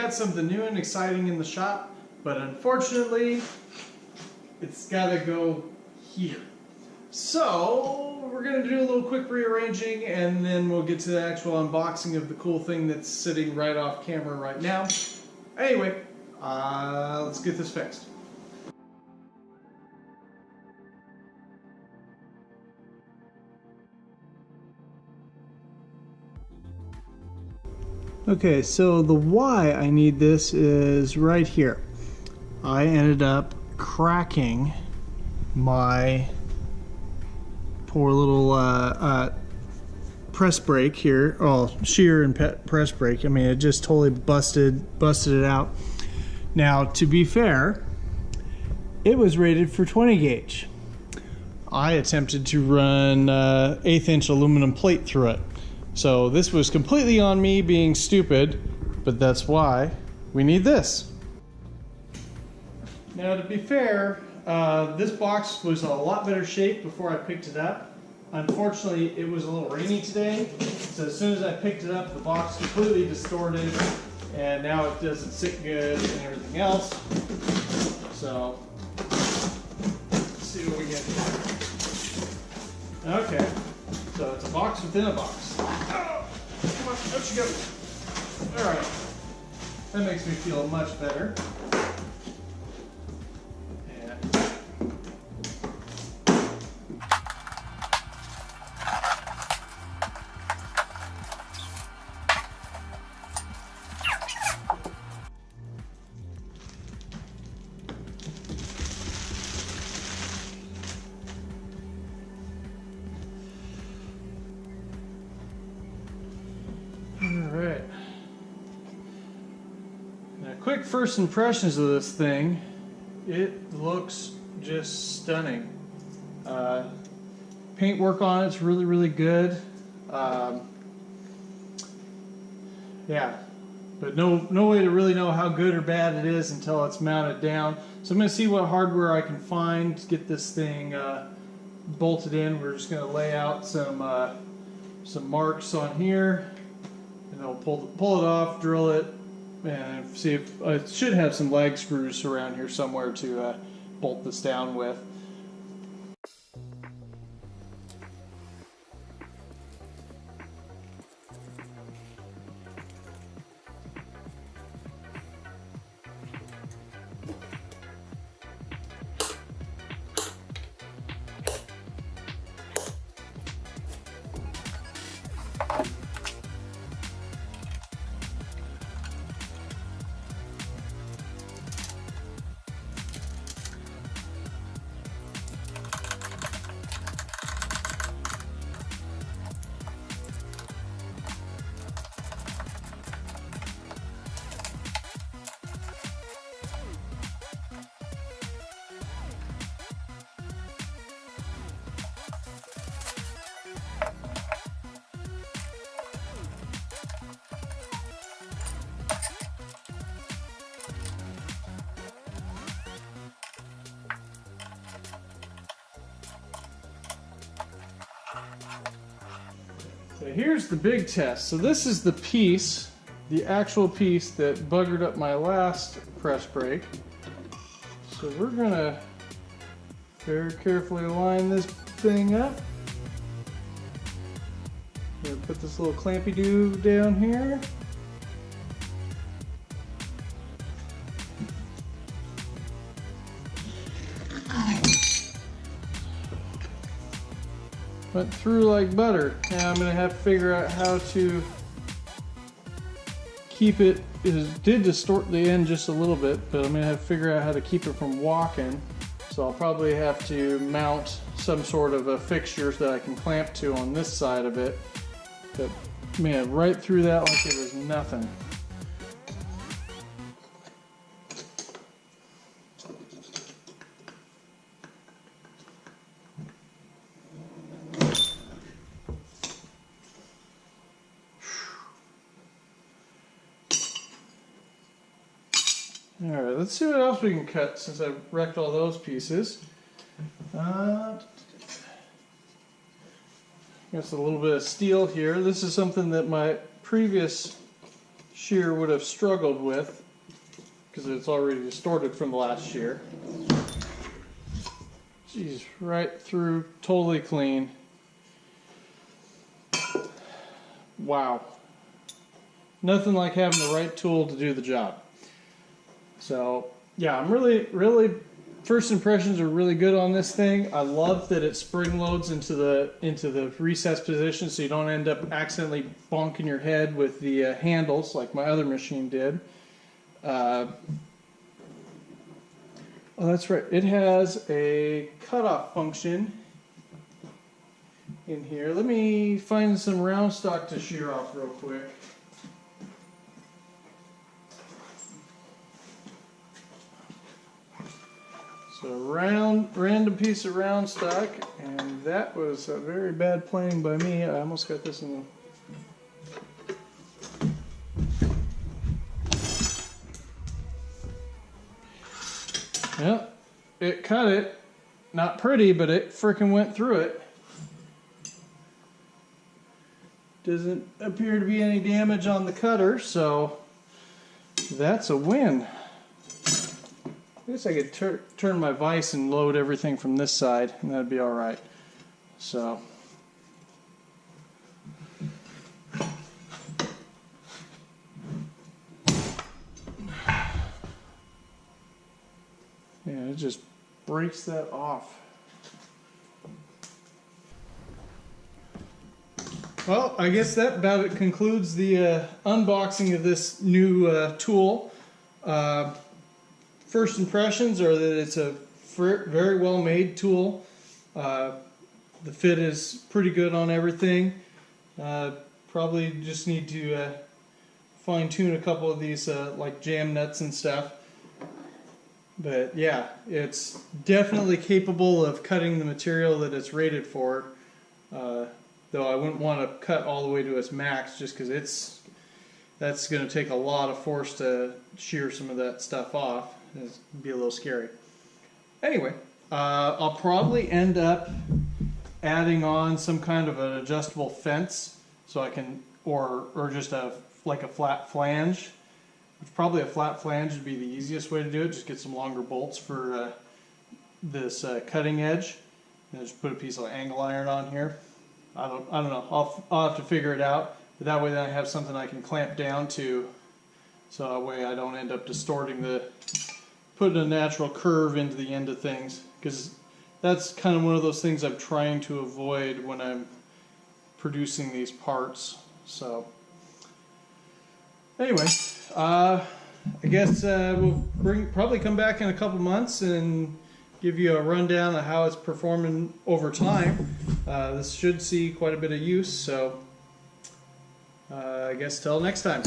got something new and exciting in the shop, but unfortunately, it's got to go here. So we're going to do a little quick rearranging, and then we'll get to the actual unboxing of the cool thing that's sitting right off camera right now. Anyway, let's get this fixed. Okay, so the why I need this is right here. I ended up cracking my poor little press brake here. Oh, shear and press brake. I mean, it just totally busted it out. Now, to be fair, it was rated for 20 gauge. I attempted to run 1/8 inch aluminum plate through it. So this was completely on me being stupid, but that's why we need this. Now, to be fair, this box was a lot better shape before I picked it up. Unfortunately, it was a little rainy today, so as soon as I picked it up, the box completely distorted, and now it doesn't sit good and everything else. So, let's see what we get here. Okay, so it's a box within a box. Oh, come on, out you go. All right, that makes me feel much better. Alright. Now, quick first impressions of this thing. It looks just stunning. Paint work on it's really, really good. Yeah, but no way to really know how good or bad it is until it's mounted down. So I'm going to see what hardware I can find to get this thing bolted in. We're just going to lay out some marks on here. And then we'll pull it off, drill it, and see if I should have some lag screws around here somewhere to bolt this down with. So here's the big test. So this is the piece, the actual piece that buggered up my last press brake. So we're gonna very carefully line this thing up. Gonna put this little clampy doo down here. Went through like butter. Now I'm going to have to figure out how to keep it. It did distort the end just a little bit, but I'm going to have to figure out how to keep it from walking. So I'll probably have to mount some sort of a fixture that I can clamp to on this side of it. But man, right through that like it was nothing. Alright, let's see what else we can cut since I wrecked all those pieces. Got a little bit of steel here. This is something that my previous shear would have struggled with, because it's already distorted from the last shear. Jeez, right through, totally clean. Wow. Nothing like having the right tool to do the job. So yeah, I'm really, first impressions are really good on this thing. I love that it spring loads into the recessed position, so you don't end up accidentally bonking your head with the handles like my other machine did. Oh, that's right. It has a cutoff function in here. Let me find some round stock to shear off real quick. So random piece of round stock, and that was a very bad planning by me. I almost got this in the... Yeah, it cut it. Not pretty, but it frickin' went through it. Doesn't appear to be any damage on the cutter, so that's a win. I guess I could turn my vise and load everything from this side, and that'd be all right. So, yeah, it just breaks that off. Well, I guess that about it concludes the unboxing of this new tool. First impressions are that it's a very well made tool. The fit is pretty good on everything. Probably just need to fine tune a couple of these like jam nuts and stuff. But yeah, it's definitely capable of cutting the material that it's rated for. Though I wouldn't want to cut all the way to its max, just because that's going to take a lot of force to shear some of that stuff off. It'd be a little scary. Anyway, I'll probably end up adding on some kind of an adjustable fence, so I can, or just like a flat flange. Probably a flat flange would be the easiest way to do it. Just get some longer bolts for this cutting edge, and just put a piece of angle iron on here. I don't know. I'll have to figure it out. But that way, then I have something I can clamp down to, so that way I don't end up distorting putting a natural curve into the end of things, because that's kind of one of those things I'm trying to avoid when I'm producing these parts. So anyway, I guess we'll probably come back in a couple months and give you a rundown of how it's performing over time. This should see quite a bit of use, so I guess till next time.